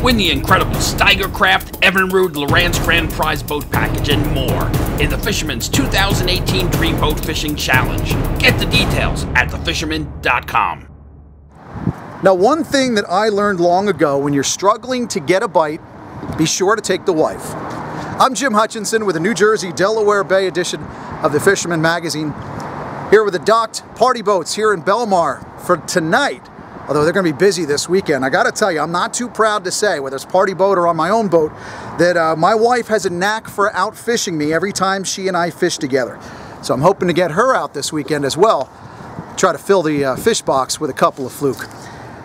Win the incredible Steigercraft, Evinrude, Lorenz Grand Prize Boat Package, and more in the Fisherman's 2018 Dream Boat Fishing Challenge. Get the details at thefisherman.com. Now, one thing that I learned long ago: when you're struggling to get a bite, be sure to take the wife. I'm Jim Hutchinson with a New Jersey, Delaware Bay edition of the Fisherman magazine, here with the docked party boats here in Belmar for tonight. Although they're going to be busy this weekend. I got to tell you, I'm not too proud to say, whether it's party boat or on my own boat, that my wife has a knack for out fishing me every time she and I fish together. So I'm hoping to get her out this weekend as well. Try to fill the fish box with a couple of fluke.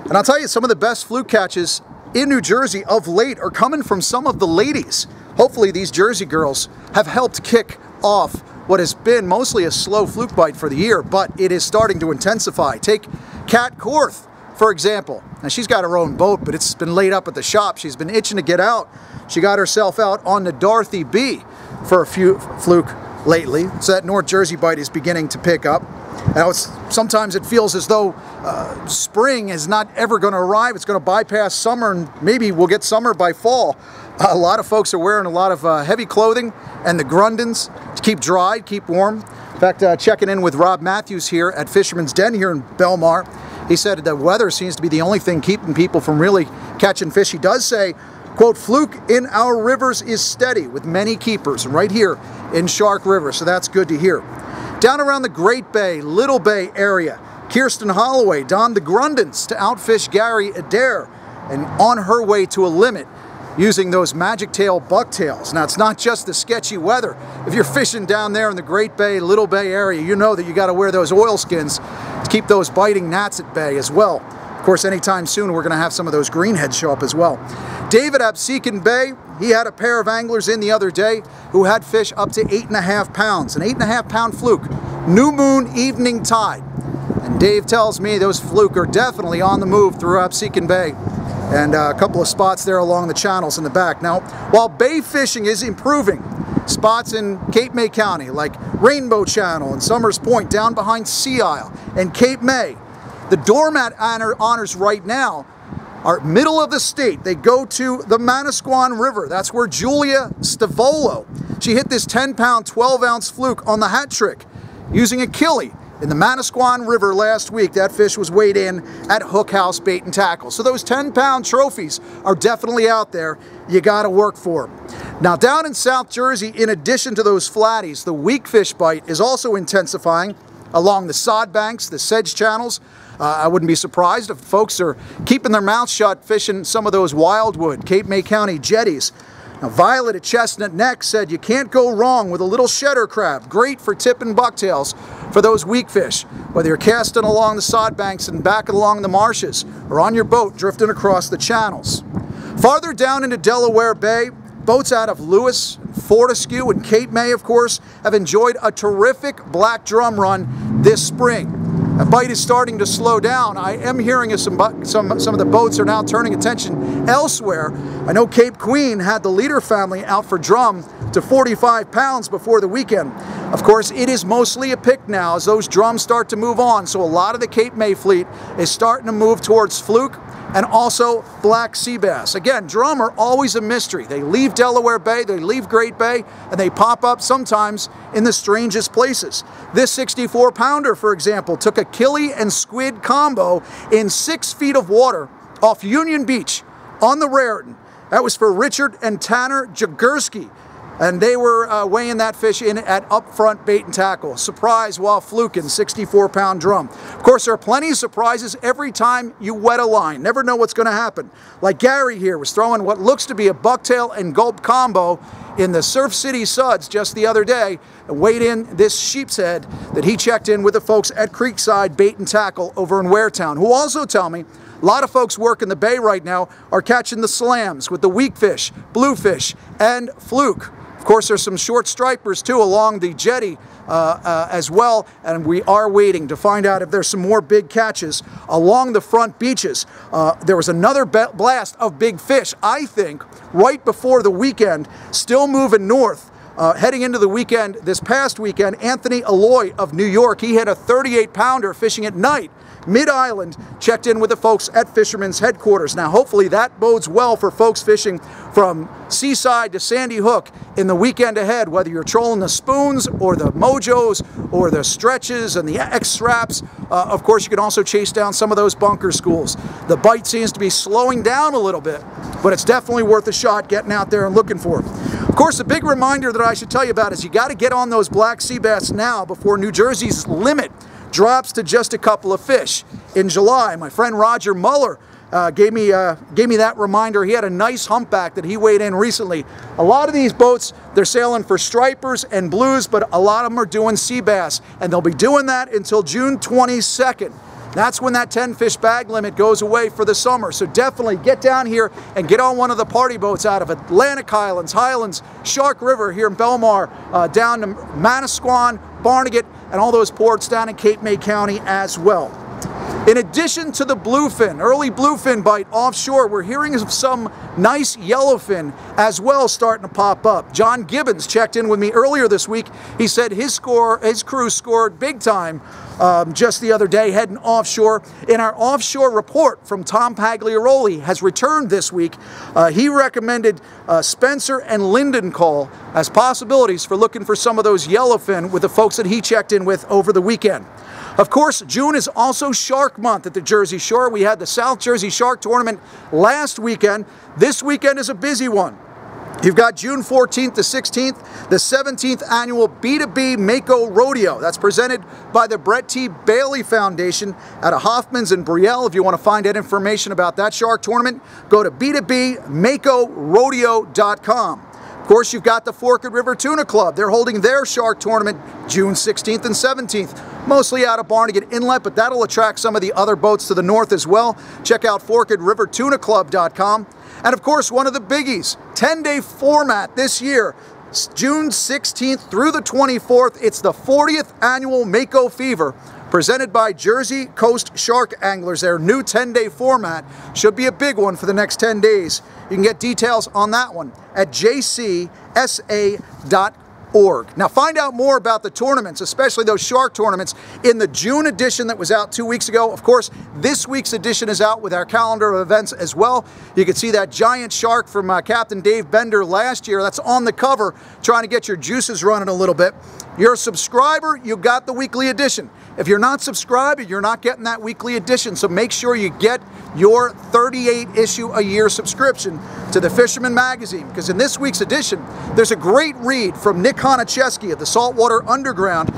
And I'll tell you, some of the best fluke catches in New Jersey of late are coming from some of the ladies. Hopefully these Jersey girls have helped kick off what has been mostly a slow fluke bite for the year, but it is starting to intensify. Take Kat Korth, for example. Now, she's got her own boat, but it's been laid up at the shop. She's been itching to get out. She got herself out on the Dorothy B for a few fluke lately, so that North Jersey bite is beginning to pick up. Now, sometimes it feels as though spring is not ever going to arrive. It's going to bypass summer, and maybe we'll get summer by fall. A lot of folks are wearing a lot of heavy clothing and the Grundens to keep dry, keep warm. In fact, checking in with Rob Matthews here at Fisherman's Den here in Belmar, he said the weather seems to be the only thing keeping people from really catching fish. He does say, quote, "Fluke in our rivers is steady with many keepers," right here in Shark River, so that's good to hear. Down around the Great Bay, Little Bay area, Kirsten Holloway donned the Grundens to outfish Gary Adair and on her way to a limit using those magic tail bucktails. Now, it's not just the sketchy weather. If you're fishing down there in the Great Bay, Little Bay area, you know that you got to wear those oilskins to keep those biting gnats at bay as well. Of course, anytime soon we're going to have some of those greenheads show up as well. David Absecon Bay, he had a pair of anglers in the other day who had fish up to 8.5 pounds, an 8.5 pound fluke, new moon, evening tide. And Dave tells me those fluke are definitely on the move through Absecon Bay, and a couple of spots there along the channels in the back. Now, while bay fishing is improving, spots in Cape May County like Rainbow Channel and Summers Point down behind Sea Isle and Cape May, the doormat honors right now are middle of the state. They go to the Manasquan River. That's where Julia Stavolo, she hit this 10-pound, 12-ounce fluke on the hat trick using a killie in the Manasquan River last week. That fish was weighed in at Hook House Bait and Tackle. So those 10-pound trophies are definitely out there. You got to work for them. Now, down in South Jersey, in addition to those flatties, the weakfish bite is also intensifying along the sod banks, the sedge channels. I wouldn't be surprised if folks are keeping their mouths shut fishing some of those wildwood, Cape May County jetties. Now, Violet at Chestnut Neck said you can't go wrong with a little shedder crab. Great for tipping bucktails for those weak fish, whether you're casting along the sod banks and back along the marshes or on your boat drifting across the channels. Farther down into Delaware Bay, boats out of Lewis, Fortescue, and Cape May, of course, have enjoyed a terrific black drum run this spring. The bite is starting to slow down. I am hearing some of the boats are now turning attention elsewhere. I know Cape Queen had the leader family out for drum to 45 pounds before the weekend. Of course, it is mostly a pick now as those drums start to move on. So a lot of the Cape May fleet is starting to move towards fluke and also black sea bass. Again, drum are always a mystery. They leave Delaware Bay, they leave Great Bay, and they pop up sometimes in the strangest places. This 64-pounder, for example, took a killie and squid combo in 6 feet of water off Union Beach on the Raritan. That was for Richard and Tanner Jagursky, and they were weighing that fish in at Upfront Bait and Tackle. Surprise while fluking, 64-pound drum. Of course, there are plenty of surprises every time you wet a line. Never know what's going to happen. Like Gary here was throwing what looks to be a bucktail and gulp combo in the Surf City Suds just the other day, and weighed in this sheep's head that he checked in with the folks at Creekside Bait and Tackle over in Waretown, who also tell me a lot of folks working the bay right now are catching the slams with the weakfish, bluefish, and fluke. Of course, there's some short stripers too along the jetty as well, and we are waiting to find out if there's some more big catches along the front beaches. There was another blast of big fish, I think, right before the weekend, still moving north heading into the weekend, this past weekend, Anthony Alloy of New York, he had a 38-pounder fishing at night, mid-island, checked in with the folks at Fisherman's headquarters. Now, hopefully that bodes well for folks fishing from Seaside to Sandy Hook in the weekend ahead, whether you're trolling the spoons or the mojos or the stretches and the X-straps. Of course, you can also chase down some of those bunker schools. The bite seems to be slowing down a little bit, but it's definitely worth a shot getting out there and looking for them. Of course, the big reminder that I should tell you about is you got to get on those black sea bass now before New Jersey's limit drops to just a couple of fish. In July, my friend Roger Muller gave me that reminder. He had a nice humpback that he weighed in recently. A lot of these boats, they're sailing for stripers and blues, but a lot of them are doing sea bass, and they'll be doing that until June 22nd. That's when that 10-fish bag limit goes away for the summer. So definitely get down here and get on one of the party boats out of Atlantic Highlands, Shark River here in Belmar, down to Manasquan, Barnegat, and all those ports down in Cape May County as well. In addition to the bluefin, early bluefin bite offshore, we're hearing of some nice yellowfin as well starting to pop up. John Gibbons checked in with me earlier this week. He said his crew scored big time just the other day heading offshore. In our offshore report from Tom Pagliaroli has returned this week. He recommended Spencer and Lindenthal as possibilities for looking for some of those yellowfin with the folks that he checked in with over the weekend. Of course, June is also Shark Month at the Jersey Shore. We had the South Jersey Shark Tournament last weekend. This weekend is a busy one. You've got June 14th to 16th, the 17th Annual B2B Mako Rodeo. That's presented by the Brett T. Bailey Foundation at a Hoffman's in Brielle. If you want to find out information about that shark tournament, go to b2bmakorodeo.com. Of course, you've got the Forked River Tuna Club. They're holding their shark tournament June 16th and 17th, mostly out of Barnegat Inlet, but that'll attract some of the other boats to the north as well. Check out forkedrivertunaclub.com. And of course, one of the biggies, 10-day format this year, June 16th through the 24th. It's the 40th Annual Mako Fever, presented by Jersey Coast Shark Anglers. Their new 10-day format should be a big one for the next 10 days. You can get details on that one at jcsa.org. Now find out more about the tournaments, especially those shark tournaments, in the June edition that was out 2 weeks ago. Of course, this week's edition is out with our calendar of events as well. You can see that giant shark from Captain Dave Bender last year. That's on the cover, trying to get your juices running a little bit. You're a subscriber, you got the weekly edition. If you're not subscribed, you're not getting that weekly edition, so make sure you get your 38-issue-a-year subscription to the Fisherman magazine, because in this week's edition, there's a great read from Nick Honicheski of the Saltwater Underground,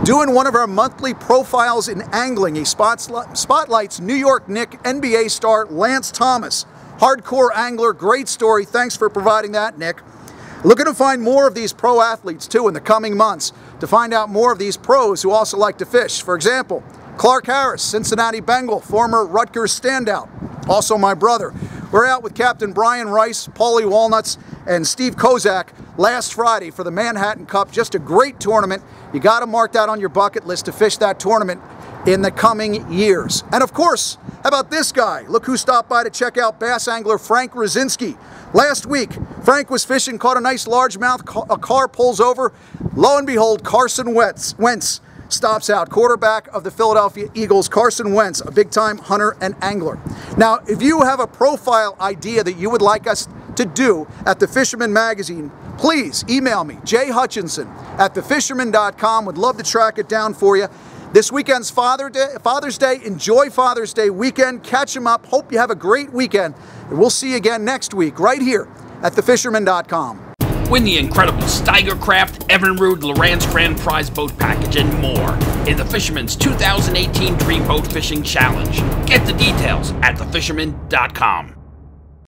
doing one of our monthly profiles in angling. He spotlights New York Nick NBA star Lance Thomas. Hardcore angler, great story. Thanks for providing that, Nick. Looking to find more of these pro athletes, too, in the coming months, to find out more of these pros who also like to fish. For example, Clark Harris, Cincinnati Bengal, former Rutgers standout, also my brother. We're out with Captain Brian Rice, Paulie Walnuts, and Steve Kozak last Friday for the Manhattan Cup. Just a great tournament. You got to mark that on your bucket list to fish that tournament in the coming years. And of course, how about this guy? Look who stopped by to check out bass angler Frank Rosinski. Last week, Frank was fishing, caught a nice largemouth, a car pulls over. Lo and behold, Carson Wentz stops out, quarterback of the Philadelphia Eagles. Carson Wentz, a big-time hunter and angler. Now, if you have a profile idea that you would like us to do at the Fisherman magazine, please email me, jhutchinson@thefisherman.com. Would love to track it down for you. This weekend's Father's Day. Enjoy Father's Day weekend. Catch them up. Hope you have a great weekend. And we'll see you again next week right here at thefisherman.com. Win the incredible Steigercraft, Evinrude, Lorenz Grand Prize Boat Package, and more in the Fisherman's 2018 Dream Boat Fishing Challenge. Get the details at thefisherman.com.